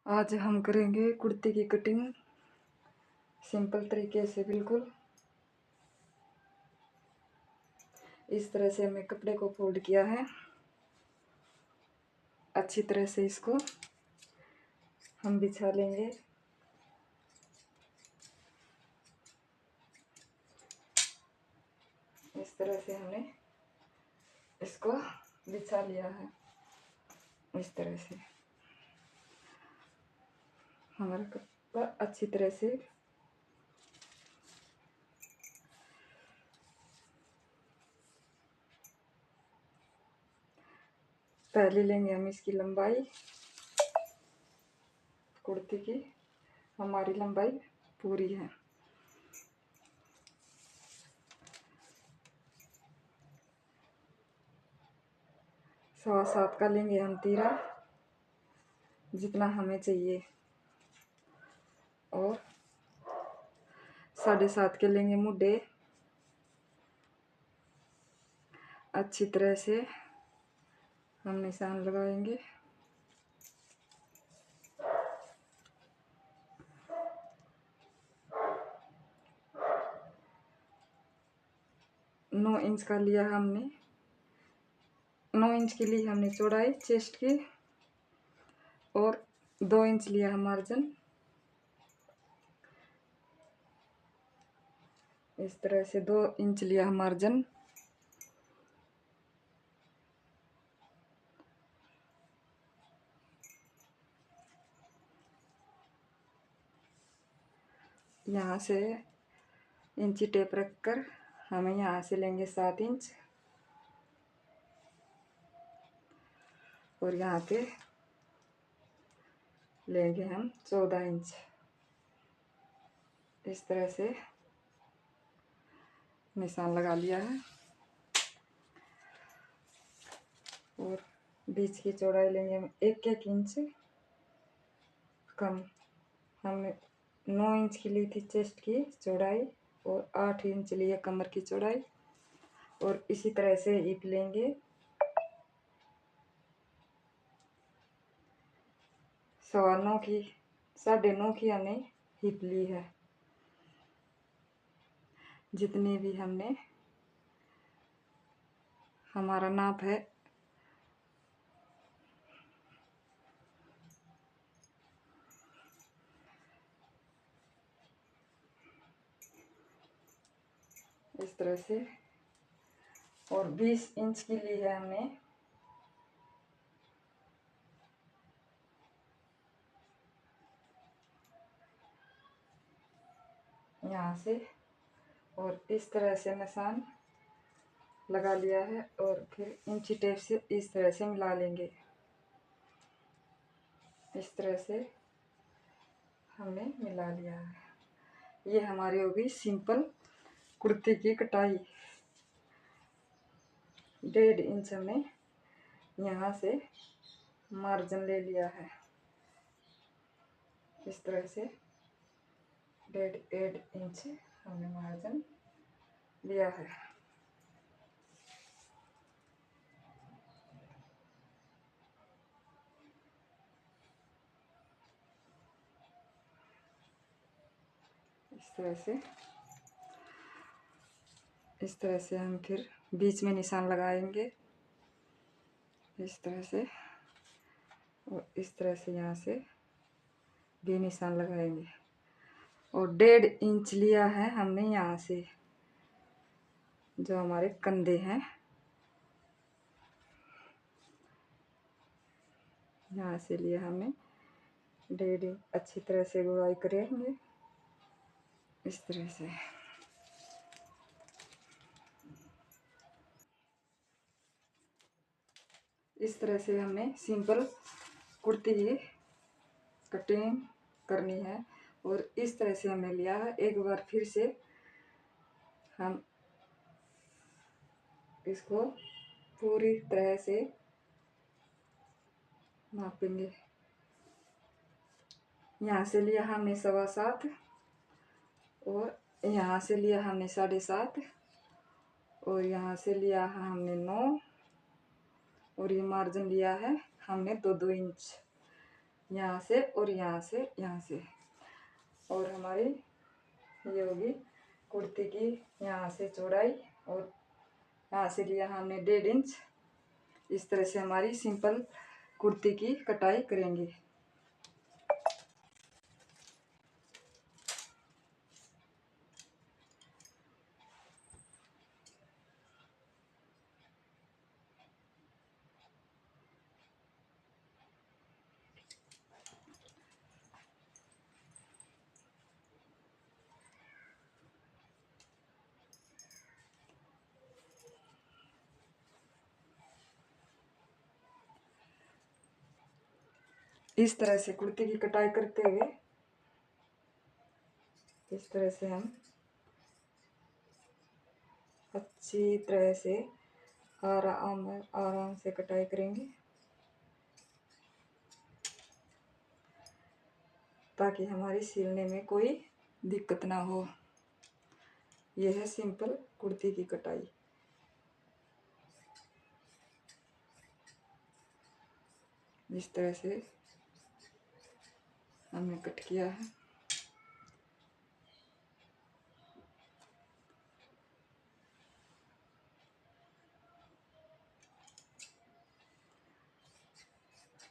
आज हम करेंगे कुर्ती की कटिंग सिंपल तरीके से। बिल्कुल इस तरह से हमने कपड़े को फोल्ड किया है। अच्छी तरह से इसको हम बिछा लेंगे। इस तरह से हमने इसको बिछा लिया है। इस तरह से हमारा कपड़ा अच्छी तरह से पहले लेंगे हम इसकी लंबाई। कुर्ती की हमारी लंबाई पूरी है। सवा सात का लेंगे हम तीरा, जितना हमें चाहिए, और 7.5 के लेंगे मुड्डे। अच्छी तरह से हम निशान लगाएंगे। नौ इंच का लिया हमने। 9 इंच की ली हमने चौड़ाई चेस्ट की, और 2 इंच लिया है मार्जिन। इस तरह से 2 इंच लिया है मार्जिन। यहाँ से इंची टेप रखकर हमें यहाँ से लेंगे 7 इंच, और यहाँ पे लेंगे हम 14 इंच। इस तरह से निशान लगा लिया है। और बीच की चौड़ाई लेंगे हम 1-1 इंच कम। हमने 9 इंच की ली थी चेस्ट की चौड़ाई, और 8 इंच लिया कमर की चौड़ाई। और इसी तरह से हिप लेंगे 9.25 की, 9.5 की हमने हिप ली है। जितने भी हमने हमारा नाप है, इस तरह से। और 20 इंच की ली है हमने। यहाँ से, और इस तरह से निशान लगा लिया है, और फिर इंची टेप से इस तरह से मिला लेंगे। इस तरह से हमने मिला लिया है। ये हमारी हो गई सिंपल कुर्ती की कटाई। 1.5 इंच हमने यहाँ से मार्जिन ले लिया है। इस तरह से 1.5 इंच हमने मार्जिन लिया है। इस तरह से हम फिर बीच में निशान लगाएंगे। इस तरह से, और इस तरह से यहाँ से भी निशान लगाएंगे। और 1.5 इंच लिया है हमने यहाँ से, जो हमारे कंधे हैं, यहाँ से लिया हमने 1.5 इंच। अच्छी तरह से गुड़ाई करेंगे इस तरह से। इस तरह से हमने सिंपल कुर्ती की कटिंग करनी है। और इस तरह से हमने लिया है। एक बार फिर से हम इसको पूरी तरह से नापेंगे। यहाँ से लिया हमने 7.25, और यहाँ से लिया हमने 7.5, और यहाँ से लिया है हमने 9, और ये मार्जिन लिया है हमने 2-2 इंच। यहाँ से और यहाँ से यहाँ से। और हमारी ये होगी कुर्ती की यहाँ से चौड़ाई, और यहाँ से लिया हमने 1.5 इंच। इस तरह से हमारी सिंपल कुर्ती की कटाई करेंगे। इस तरह से कुर्ती की कटाई करते हुए इस तरह से हम अच्छी तरह से आराम से कटाई करेंगे, ताकि हमारी सिलने में कोई दिक्कत ना हो। यह है सिंपल कुर्ती की कटाई। इस तरह से हमने कट किया है।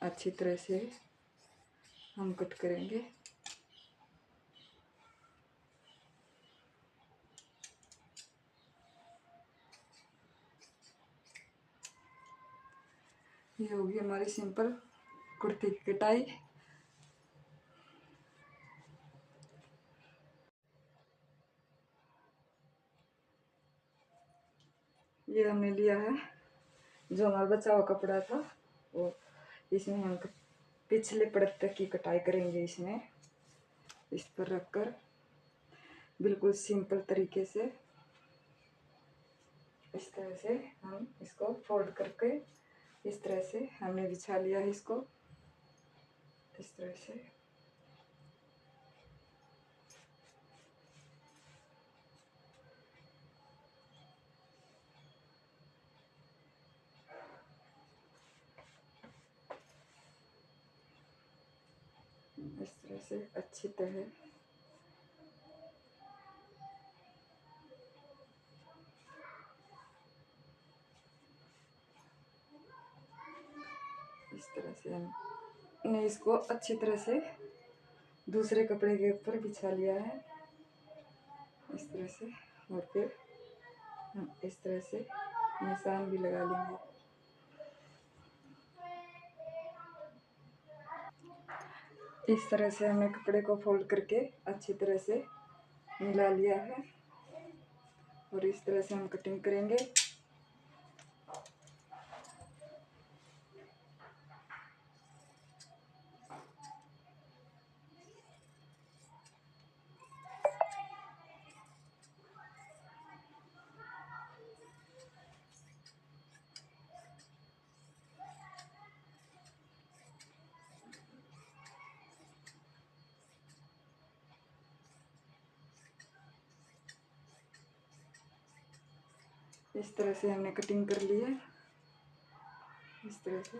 अच्छी तरह से हम कट करेंगे। ये होगी हमारी सिंपल कुर्ती की कटाई। ये हमने लिया है जो हमारा बचा हुआ कपड़ा था, वो इसमें हम पिछले परत तक की कटाई करेंगे। इसमें इस पर रखकर बिल्कुल सिंपल तरीके से इस तरह से हम इसको फोल्ड करके इस तरह से हमने बिछा लिया है इसको। इस तरह से अच्छी तरह इस तरह से हमने इसको अच्छी तरह से दूसरे कपड़े के ऊपर बिछा लिया है इस तरह से। और फिर हम इस तरह से निशान भी लगा लेंगे। इस तरह से हमने कपड़े को फोल्ड करके अच्छी तरह से मिला लिया है, और इस तरह से हम कटिंग करेंगे। इस तरह से हमने कटिंग कर ली है। इस तरह से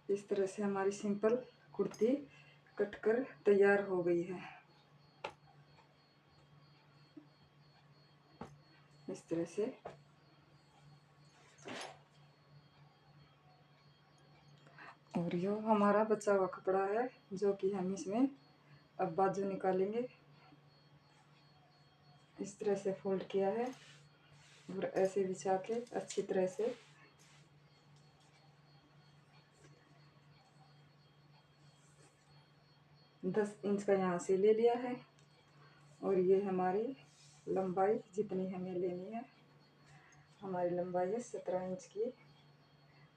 इस तरह से हमारी सिंपल कुर्ती कटकर तैयार हो गई है। इस तरह से और यो हमारा बचा हुआ कपड़ा है जो कि हम इसमें अब बाजू निकालेंगे। इस तरह से फोल्ड किया है और ऐसे बिछा के अच्छी तरह से दस इंच का यहाँ से ले लिया है, और ये हमारी लंबाई जितनी हमें लेनी है, हमारी लंबाई है 17 इंच की।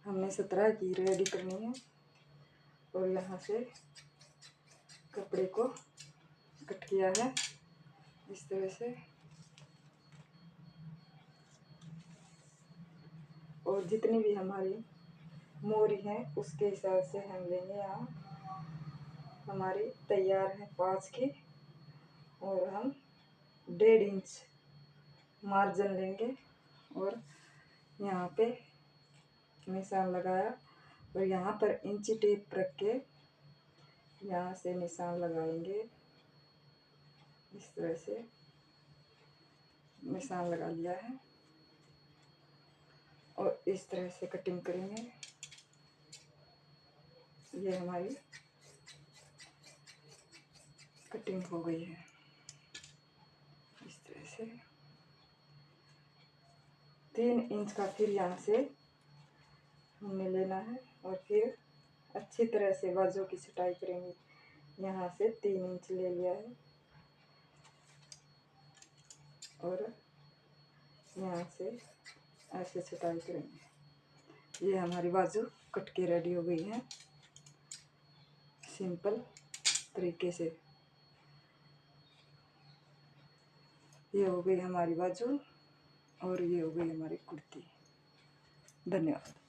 हमने 17 की रेडी करनी है, और यहाँ से कपड़े को कट किया है इस तरह से। और जितनी भी हमारी मोरी है उसके हिसाब से हम लेंगे। यहाँ हमारी तैयार है 5 की, और हम 1.5 इंच मार्जिन लेंगे और यहाँ पे निशान लगाया और यहाँ पर इंची टेप रख के यहाँ से निशान लगाएंगे। इस तरह से निशान लगा लिया है और इस तरह से कटिंग करेंगे। ये हमारी कटिंग हो गई है। इस तरह से 3 इंच का फिर यहाँ से हमने लेना है और फिर अच्छी तरह से बाजू की छटाई करेंगे। यहाँ से 3 इंच ले लिया है और यहाँ से ऐसे छटाई करेंगे। ये हमारी बाजू कट के रेडी हो गई है सिंपल तरीके से। ये हो गई हमारी बाजू और ये हो गई हमारी कुर्ती। धन्यवाद।